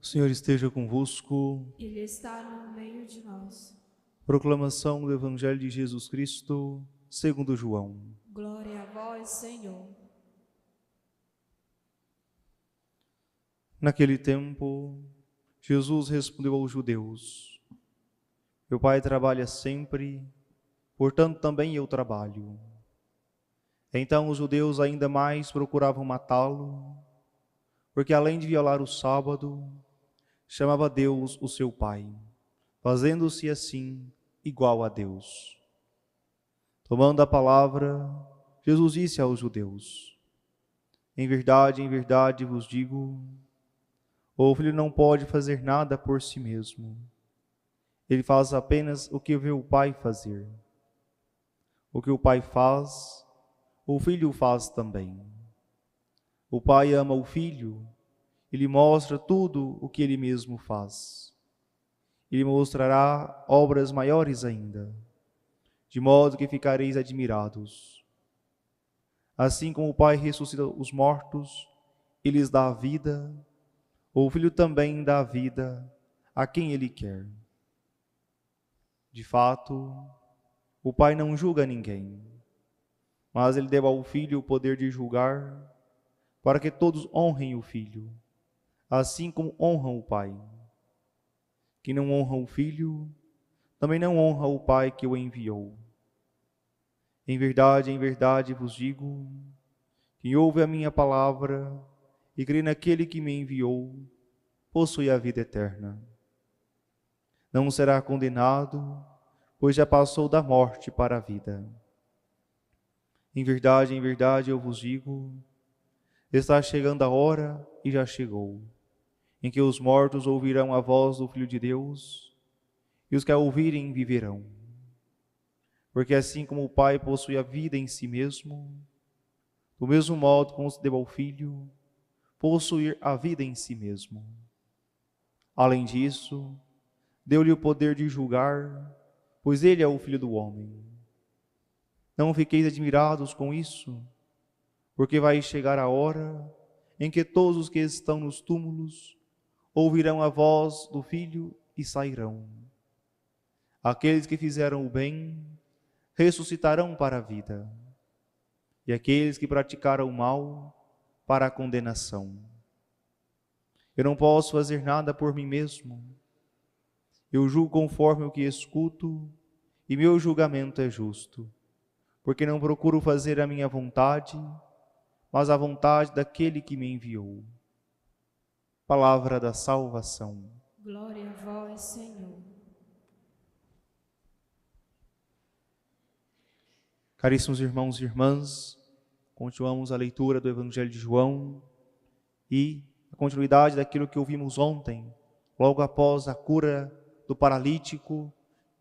O Senhor esteja convosco. Ele está no meio de nós. Proclamação do Evangelho de Jesus Cristo, segundo João. Glória a vós, Senhor. Naquele tempo, Jesus respondeu aos judeus: Meu Pai trabalha sempre, portanto também eu trabalho. Então os judeus ainda mais procuravam matá-lo, porque além de violar o sábado, chamava Deus o seu Pai, fazendo-se assim igual a Deus. Tomando a palavra, Jesus disse aos judeus: em verdade vos digo, o filho não pode fazer nada por si mesmo. Ele faz apenas o que vê o Pai fazer. O que o Pai faz, o Filho faz também. O Pai ama o Filho e lhe mostra tudo o que ele mesmo faz. Ele mostrará obras maiores ainda, de modo que ficareis admirados. Assim como o Pai ressuscita os mortos e lhes dá a vida, o Filho também dá a vida a quem Ele quer. De fato, o Pai não julga ninguém, mas Ele deu ao Filho o poder de julgar, para que todos honrem o Filho, assim como honram o Pai. Quem não honra o Filho, também não honra o Pai que o enviou. Em verdade vos digo, quem ouve a minha palavra e crê naquele que me enviou, possui a vida eterna. Não será condenado, pois já passou da morte para a vida. Em verdade eu vos digo, está chegando a hora e já chegou, em que os mortos ouvirão a voz do Filho de Deus, e os que a ouvirem viverão. Porque assim como o Pai possui a vida em si mesmo, do mesmo modo concedeu ao Filho possuir a vida em si mesmo. Além disso, deu-lhe o poder de julgar, pois ele é o Filho do homem. Não fiqueis admirados com isso, porque vai chegar a hora em que todos os que estão nos túmulos ouvirão a voz do Filho e sairão. Aqueles que fizeram o bem ressuscitarão para a vida, e aqueles que praticaram o mal para a condenação. Eu não posso fazer nada por mim mesmo. Eu julgo conforme o que escuto, e meu julgamento é justo, porque não procuro fazer a minha vontade, mas a vontade daquele que me enviou. Palavra da salvação. Glória a vós, Senhor. Caríssimos irmãos e irmãs, continuamos a leitura do Evangelho de João e a continuidade daquilo que ouvimos ontem, logo após a cura do paralítico.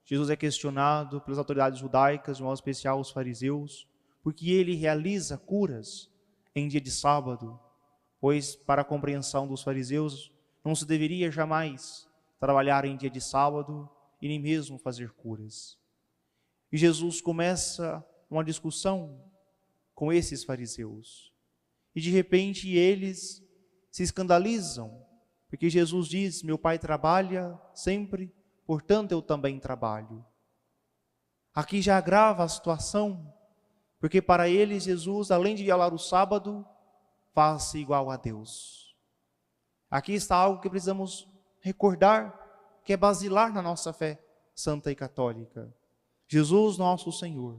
Jesus é questionado pelas autoridades judaicas, de modo especial os fariseus, porque ele realiza curas em dia de sábado, pois para a compreensão dos fariseus não se deveria jamais trabalhar em dia de sábado e nem mesmo fazer curas. E Jesus começa uma discussão com esses fariseus. E de repente eles se escandalizam, porque Jesus diz: meu Pai trabalha sempre, portanto eu também trabalho. Aqui já agrava a situação, porque para eles Jesus, além de violar o sábado, faz-se igual a Deus. Aqui está algo que precisamos recordar, que é basilar na nossa fé santa e católica. Jesus, nosso Senhor,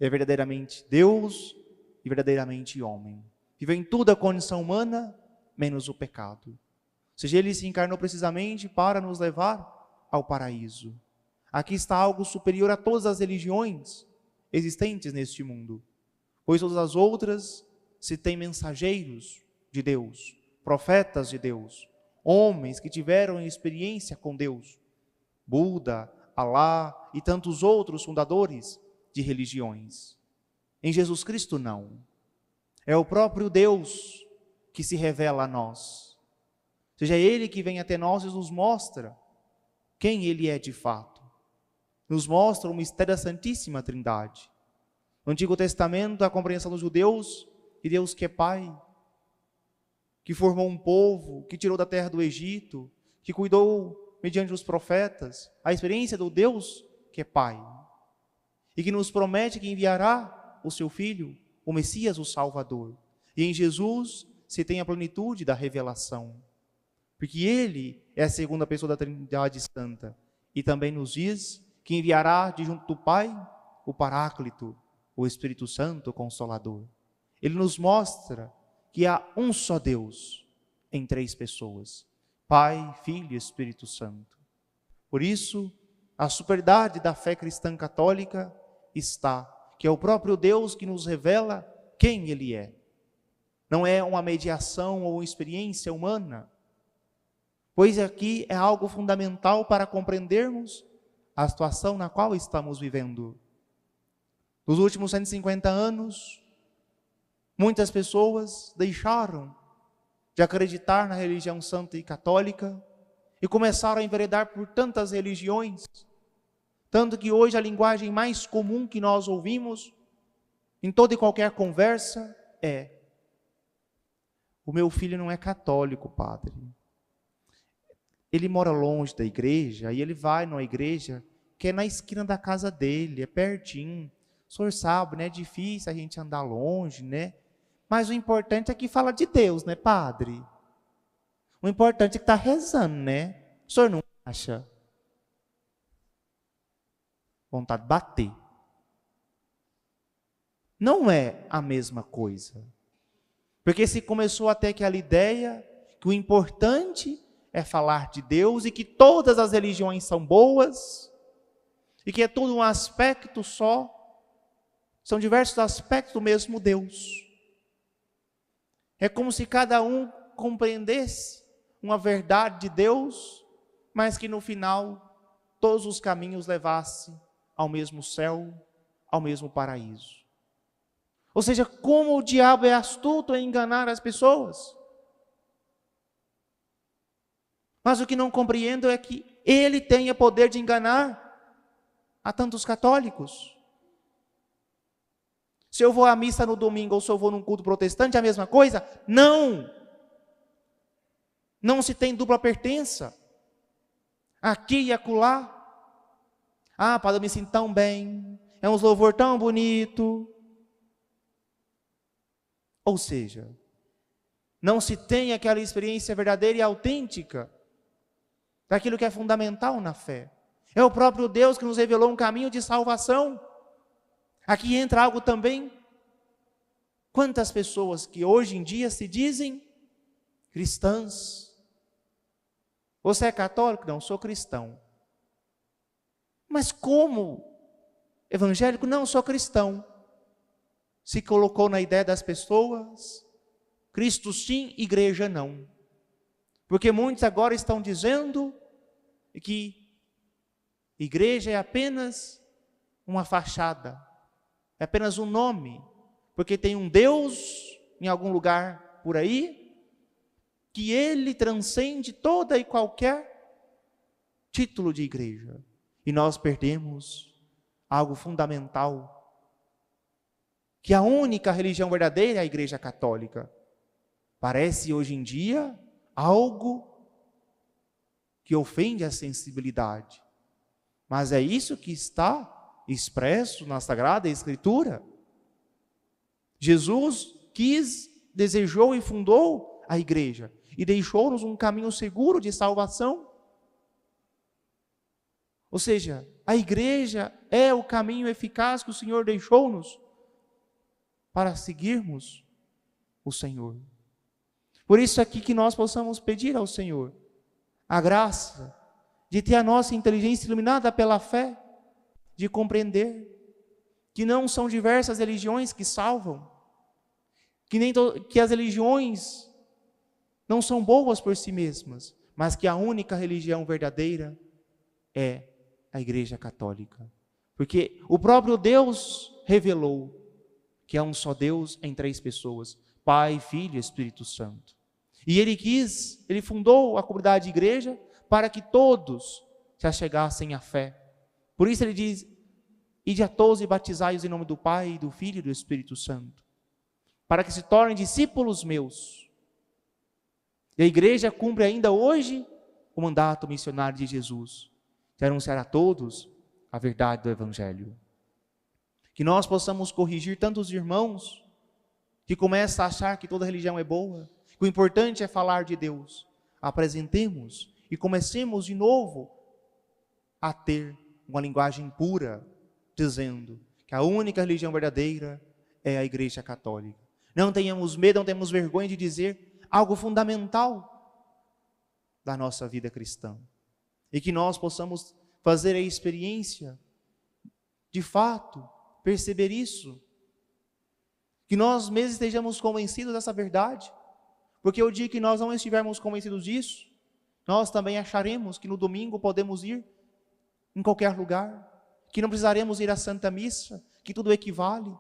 é verdadeiramente Deus e verdadeiramente homem. Vive em toda a condição humana, menos o pecado. Ou seja, ele se encarnou precisamente para nos levar ao paraíso. Aqui está algo superior a todas as religiões existentes neste mundo, pois todas as outras se têm mensageiros de Deus, profetas de Deus, homens que tiveram experiência com Deus, Buda, Alá e tantos outros fundadores de religiões. Em Jesus Cristo não. É o próprio Deus que se revela a nós. Ou seja, é Ele que vem até nós e nos mostra quem Ele é de fato. Nos mostra o mistério da Santíssima Trindade. No Antigo Testamento, a compreensão dos judeus de Deus que é Pai, que formou um povo, que tirou da terra do Egito, que cuidou mediante os profetas, a experiência do Deus que é Pai, e que nos promete que enviará o seu Filho, o Messias, o Salvador. E em Jesus se tem a plenitude da revelação, porque Ele é a segunda pessoa da Trindade Santa, e também nos diz que enviará de junto do Pai o Paráclito, o Espírito Santo, o Consolador. Ele nos mostra que há um só Deus em três pessoas, Pai, Filho e Espírito Santo. Por isso, a superioridade da fé cristã católica está, que é o próprio Deus que nos revela quem Ele é. Não é uma mediação ou uma experiência humana, pois aqui é algo fundamental para compreendermos a situação na qual estamos vivendo. Nos últimos 150 anos, muitas pessoas deixaram de acreditar na religião santa e católica e começaram a enveredar por tantas religiões, tanto que hoje a linguagem mais comum que nós ouvimos em toda e qualquer conversa é: o meu filho não é católico, padre. Ele mora longe da igreja e ele vai numa igreja que é na esquina da casa dele, é pertinho. O senhor sabe, né? É difícil a gente andar longe, né? Mas o importante é que fala de Deus, né, padre? O importante é que está rezando, né? O senhor não acha? Vontade de bater. Não é a mesma coisa. Porque se começou até aquela ideia que o importante é falar de Deus e que todas as religiões são boas e que é tudo um aspecto só, são diversos aspectos do mesmo Deus. É como se cada um compreendesse uma verdade de Deus, mas que no final todos os caminhos levassem ao mesmo céu, ao mesmo paraíso. Ou seja, como o diabo é astuto em enganar as pessoas. Mas o que não compreendo é que ele tenha poder de enganar a tantos católicos. Se eu vou à missa no domingo ou se eu vou num culto protestante, é a mesma coisa? Não! Não se tem dupla pertença. Aqui e acolá. Ah, padre, eu me sinto tão bem. É um louvor tão bonito. Ou seja, não se tem aquela experiência verdadeira e autêntica daquilo que é fundamental na fé. É o próprio Deus que nos revelou um caminho de salvação. Aqui entra algo também. Quantas pessoas que hoje em dia se dizem cristãs. Você é católico? Não, sou cristão. Mas como evangélico? Não, sou cristão. Se colocou na ideia das pessoas, Cristo sim, igreja não. Porque muitos agora estão dizendo que igreja é apenas uma fachada, é apenas um nome, porque tem um Deus em algum lugar por aí, que ele transcende toda e qualquer título de igreja. E nós perdemos algo fundamental, que a única religião verdadeira é a Igreja Católica. Parece hoje em dia algo que ofende a sensibilidade. Mas é isso que está expresso na Sagrada Escritura. Jesus quis, desejou e fundou a igreja e deixou-nos um caminho seguro de salvação. Ou seja, a igreja é o caminho eficaz que o Senhor deixou-nos para seguirmos o Senhor. Por isso aqui que nós possamos pedir ao Senhor a graça de ter a nossa inteligência iluminada pela fé, de compreender que não são diversas religiões que salvam, que as religiões não são boas por si mesmas, mas que a única religião verdadeira é a Igreja Católica. Porque o próprio Deus revelou que há um só Deus em três pessoas, Pai, Filho e Espírito Santo. E ele fundou a comunidade de igreja para que todos se achegassem à fé. Por isso ele diz: ide a todos e batizai-os em nome do Pai, do Filho e do Espírito Santo, para que se tornem discípulos meus. E a igreja cumpre ainda hoje o mandato missionário de Jesus, de anunciar a todos a verdade do Evangelho. Que nós possamos corrigir tantos irmãos que começam a achar que toda religião é boa, que o importante é falar de Deus. Apresentemos e comecemos de novo a ter uma linguagem pura, dizendo que a única religião verdadeira é a Igreja Católica. Não tenhamos medo, não temos vergonha de dizer algo fundamental da nossa vida cristã. E que nós possamos fazer a experiência, de fato, perceber isso. Que nós mesmos estejamos convencidos dessa verdade. Porque o dia que nós não estivermos convencidos disso, nós também acharemos que no domingo podemos ir em qualquer lugar, que não precisaremos ir à Santa Missa, que tudo equivale.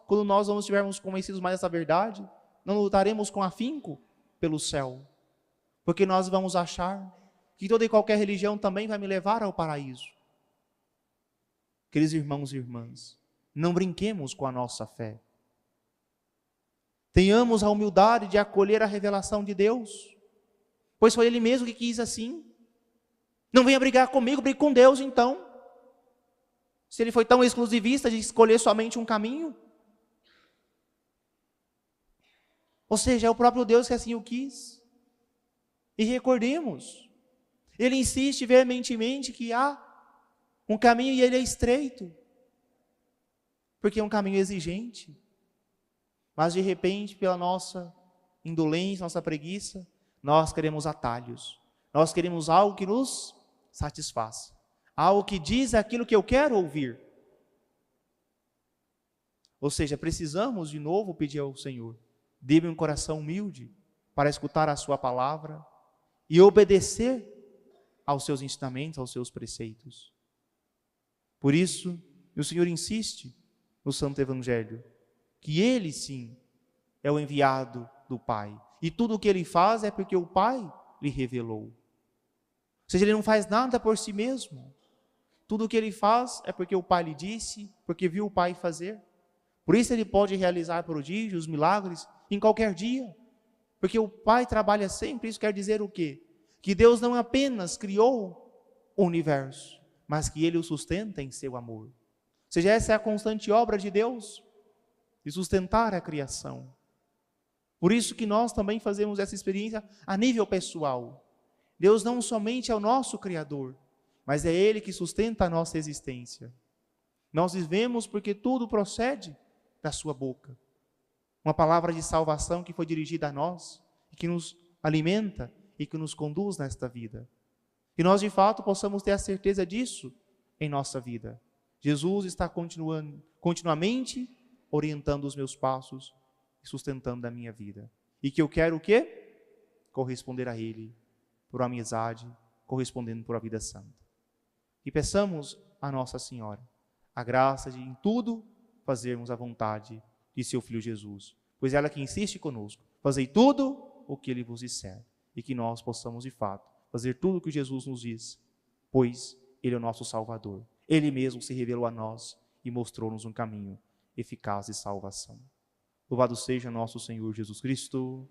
Quando nós não estivermos convencidos mais dessa verdade, não lutaremos com afinco pelo céu, porque nós vamos achar que toda e qualquer religião também vai me levar ao paraíso. Queridos irmãos e irmãs, não brinquemos com a nossa fé. Tenhamos a humildade de acolher a revelação de Deus, pois foi Ele mesmo que quis assim. Não venha brigar comigo, brigue com Deus então. Se Ele foi tão exclusivista de escolher somente um caminho. Ou seja, é o próprio Deus que assim o quis. E recordemos, Ele insiste veementemente que há um caminho e ele é estreito, porque é um caminho exigente. Mas de repente, pela nossa indolência, nossa preguiça, nós queremos atalhos. Nós queremos algo que nos satisfaça. Algo que diz aquilo que eu quero ouvir. Ou seja, precisamos de novo pedir ao Senhor, dê-me um coração humilde para escutar a sua palavra e obedecer aos seus ensinamentos, aos seus preceitos. Por isso, o Senhor insiste no Santo Evangelho, que Ele sim é o enviado do Pai. E tudo o que Ele faz é porque o Pai lhe revelou. Ou seja, Ele não faz nada por si mesmo. Tudo o que Ele faz é porque o Pai lhe disse, porque viu o Pai fazer. Por isso Ele pode realizar prodígios, milagres, em qualquer dia. Porque o Pai trabalha sempre. Isso quer dizer o quê? Que Deus não apenas criou o universo, mas que Ele o sustenta em seu amor. Ou seja, essa é a constante obra de Deus, de sustentar a criação. Por isso que nós também fazemos essa experiência a nível pessoal. Deus não somente é o nosso Criador, mas é Ele que sustenta a nossa existência. Nós vivemos porque tudo procede da sua boca. Uma palavra de salvação que foi dirigida a nós, e que nos alimenta e que nos conduz nesta vida. Que nós de fato possamos ter a certeza disso em nossa vida. Jesus está continuamente orientando os meus passos e sustentando a minha vida. E que eu quero o quê? Corresponder a Ele, por amizade, correspondendo por a vida santa. E peçamos a Nossa Senhora a graça de em tudo fazermos a vontade de seu Filho Jesus, pois ela que insiste conosco, fazei tudo o que Ele vos disser, e que nós possamos de fato fazer tudo o que Jesus nos diz, pois Ele é o nosso Salvador. Ele mesmo se revelou a nós e mostrou-nos um caminho eficaz de salvação. Louvado seja nosso Senhor Jesus Cristo.